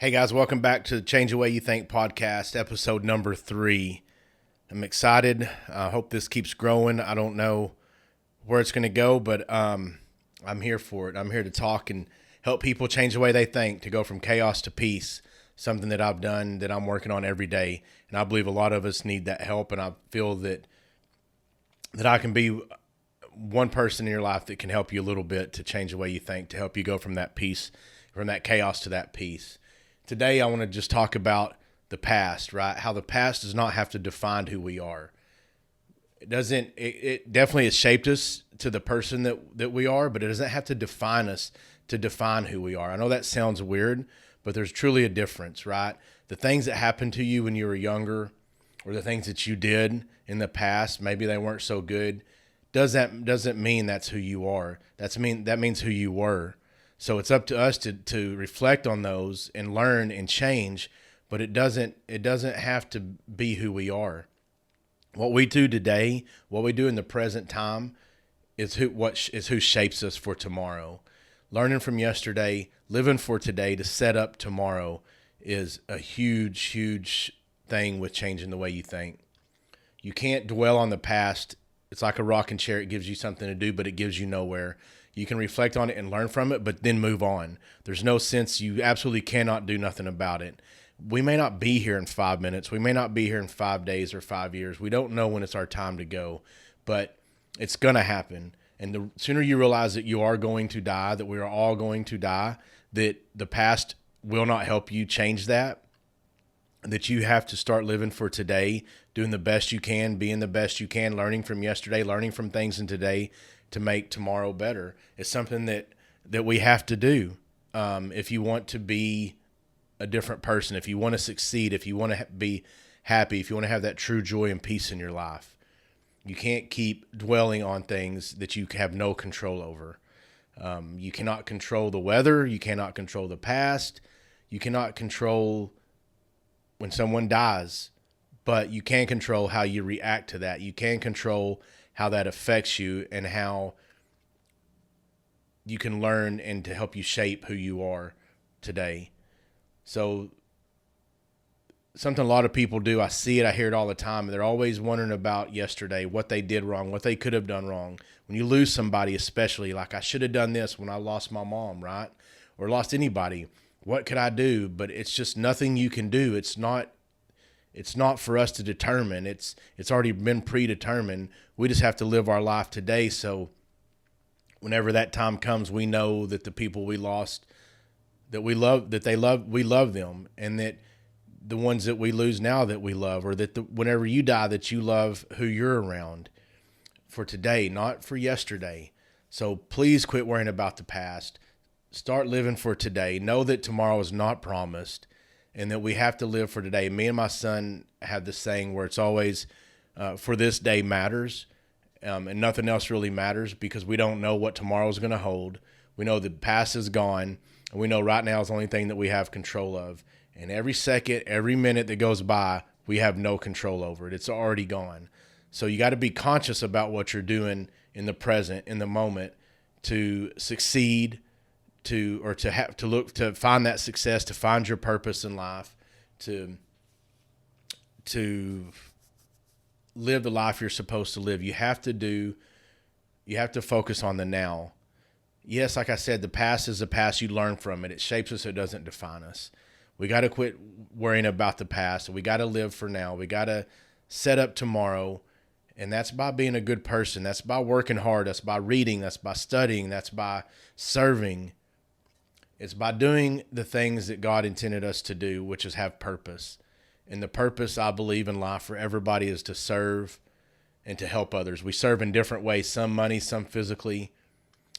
Hey guys, welcome back to the Change the Way You Think podcast, episode number 3. I'm excited. I hope this keeps growing. I don't know where it's going to go, but I'm here for it. I'm here to talk and help people change the way they think, to go from chaos to peace, something that I've done, that I'm working on every day. And I believe a lot of us need that help, and I feel that I can be one person in your life that can help you a little bit to change the way you think, to help you go from that peace, from that chaos to that peace. Today, I want to just talk about the past, right? How the past does not have to define who we are. It doesn't. It definitely has shaped us to the person that we are, but it doesn't have to define us to define who we are. I know that sounds weird, but there's truly a difference, right? The things that happened to you when you were younger, or the things that you did in the past, maybe they weren't so good, doesn't mean that's who you are. That means who you were. So it's up to us to reflect on those and learn and change, but it doesn't have to be who we are. What we do today, what we do in the present time, is who shapes us for tomorrow. Learning from yesterday, living for today to set up tomorrow is a huge thing with changing the way you think. You can't dwell on the past. It's like a rocking chair. It gives you something to do, but it gives you nowhere. You can reflect on it and learn from it, but then move on. There's no sense. You absolutely cannot do nothing about it. We may not be here in 5 minutes. We may not be here in 5 days or 5 years. We don't know when it's our time to go, but it's going to happen. And the sooner you realize that you are going to die, that we are all going to die, that the past will not help you change that you have to start living for today, doing the best you can, being the best you can, learning from yesterday, learning from things in today to make tomorrow better. It's something that we have to do. If you want to be a different person, if you want to succeed, if you want to be happy, if you want to have that true joy and peace in your life, you can't keep dwelling on things that you have no control over. You cannot control the weather. You cannot control the past. You cannot control when someone dies, but you can control how you react to that. You can control how that affects you and how you can learn and to help you shape who you are today. So something a lot of people do, I see it, I hear it all the time. They're always wondering about yesterday, what they did wrong, what they could have done wrong. When you lose somebody, especially, like I should have done this when I lost my mom, right? Or lost anybody. What could I do? But it's just nothing you can do. It's not for us to determine. It's already been predetermined. We just have to live our life today. So whenever that time comes, we know that the people we lost, that we love, we love them, and that the ones that we lose now that we love, or that whenever you die, that you love who you're around for today, not for yesterday. So please quit worrying about the past. Start living for today. Know that tomorrow is not promised, and that we have to live for today. Me and my son have this saying where it's always, for this day matters, and nothing else really matters, because we don't know what tomorrow is going to hold. We know the past is gone, and we know right now is the only thing that we have control of. And every second, every minute that goes by, we have no control over it. It's already gone. So you got to be conscious about what you're doing in the present, in the moment, to succeed, to find that success, to find your purpose in life, to live the life you're supposed to live. You have to focus on the now. Yes, like I said, the past is the past. You learn from it. It shapes us. It doesn't define us. We got to quit worrying about the past. We got to live for now. We got to set up tomorrow. And that's by being a good person. That's by working hard. That's by reading. That's by studying. That's by serving. It's by doing the things that God intended us to do, which is have purpose. And the purpose, I believe, in life for everybody is to serve and to help others. We serve in different ways, some money, some physically.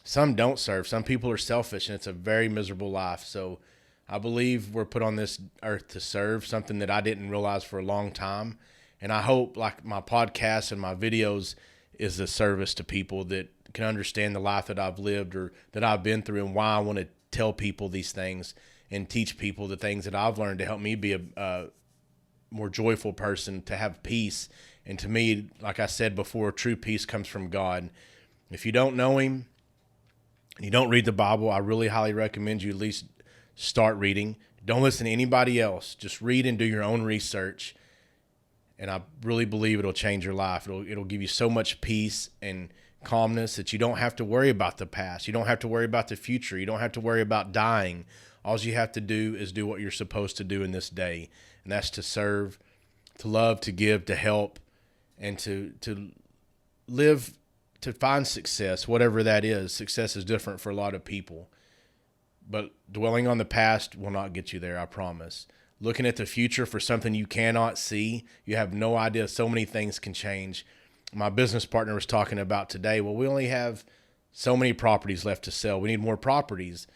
Some don't serve. Some people are selfish, and it's a very miserable life. So I believe we're put on this earth to serve, something that I didn't realize for a long time. And I hope, like my podcast and my videos, is a service to people that can understand the life that I've lived or that I've been through, and why I want to tell people these things and teach people the things that I've learned to help me be a more joyful person, to have peace. And to me, like I said before, true peace comes from God. If you don't know Him, and you don't read the Bible, I really highly recommend you at least start reading. Don't listen to anybody else. Just read and do your own research. And I really believe it'll change your life. It'll give you so much peace and calmness that you don't have to worry about the past. You don't have to worry about the future. You don't have to worry about dying. All you have to do is do what you're supposed to do in this day. And that's to serve, to love, to give, to help, and to live, to find success, whatever that is. Success is different for a lot of people. But dwelling on the past will not get you there, I promise. Looking at the future for something you cannot see, you have no idea. So many things can change. My business partner was talking about today, well, we only have so many properties left to sell. We need more properties.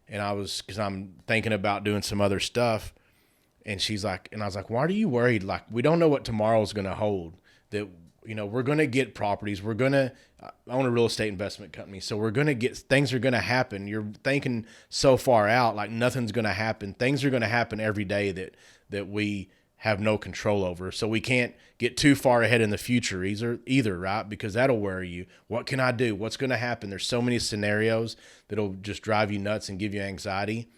And because I'm thinking about doing some other stuff. And she's like, and I was like, why are you worried? Like, we don't know what tomorrow is going to hold. That, we're going to get properties. I own a real estate investment company. So we're going to get, things are going to happen. You're thinking so far out, like nothing's going to happen. Things are going to happen every day that we have no control over. So we can't get too far ahead in the future either, right? Because that'll worry you. What can I do? What's going to happen? There's so many scenarios that'll just drive you nuts and give you anxiety.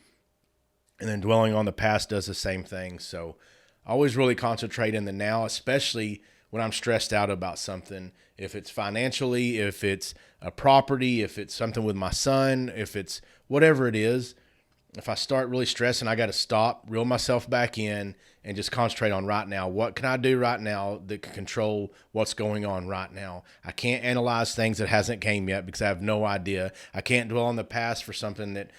And then dwelling on the past does the same thing. So I always really concentrate in the now, especially when I'm stressed out about something. If it's financially, if it's a property, if it's something with my son, if it's whatever it is, if I start really stressing, I got to stop, reel myself back in, and just concentrate on right now. What can I do right now that can control what's going on right now? I can't analyze things that hasn't came yet because I have no idea. I can't dwell on the past for something that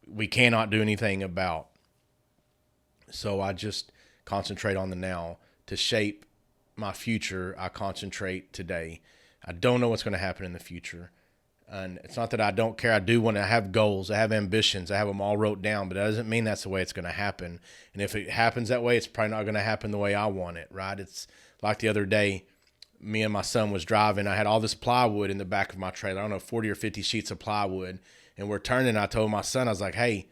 we cannot do anything about. So I just concentrate on the now. To shape my future, I concentrate today. I don't know what's going to happen in the future. And it's not that I don't care. I have goals. I have ambitions. I have them all wrote down, but that doesn't mean that's the way it's going to happen. And if it happens that way, it's probably not going to happen the way I want it, right? It's like the other day, me and my son was driving. I had all this plywood in the back of my trailer. I don't know, 40 or 50 sheets of plywood. And we're turning. I told my son, I was like, hey,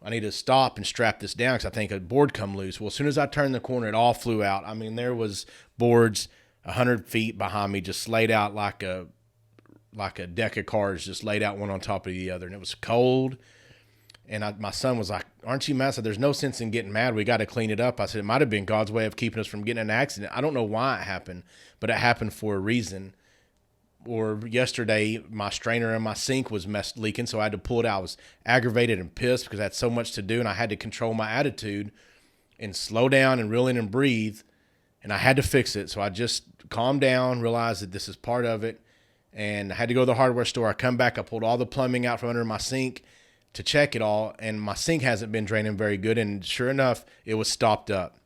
I need to stop and strap this down because I think a board come loose. Well, as soon as I turned the corner, it all flew out. I mean, there was boards 100 feet behind me just laid out like a deck of cards, just laid out one on top of the other. And it was cold. And my son was like, aren't you mad? I said, there's no sense in getting mad. We got to clean it up. I said, it might have been God's way of keeping us from getting in an accident. I don't know why it happened, but it happened for a reason. Or yesterday, my strainer in my sink was leaking, so I had to pull it out. I was aggravated and pissed because I had so much to do, and I had to control my attitude and slow down and reel in and breathe, and I had to fix it. So I just calmed down, realized that this is part of it, and I had to go to the hardware store. I come back, I pulled all the plumbing out from under my sink to check it all, and my sink hasn't been draining very good, and sure enough, it was stopped up.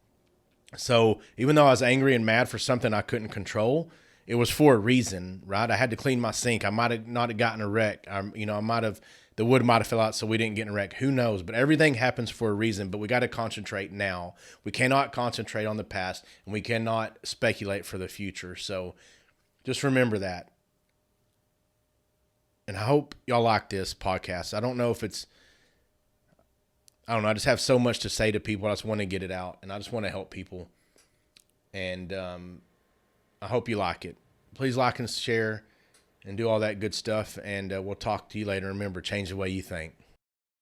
So even though I was angry and mad for something I couldn't control, it was for a reason, right? I had to clean my sink. I might have not have gotten a wreck. The wood might have fell out so we didn't get in a wreck. Who knows? But everything happens for a reason, but we got to concentrate now. We cannot concentrate on the past, and we cannot speculate for the future. So just remember that. And I hope y'all like this podcast. I don't know. I just have so much to say to people. I just want to get it out, and I just want to help people. And I hope you like it. Please like and share and do all that good stuff. And we'll talk to you later. Remember, change the way you think.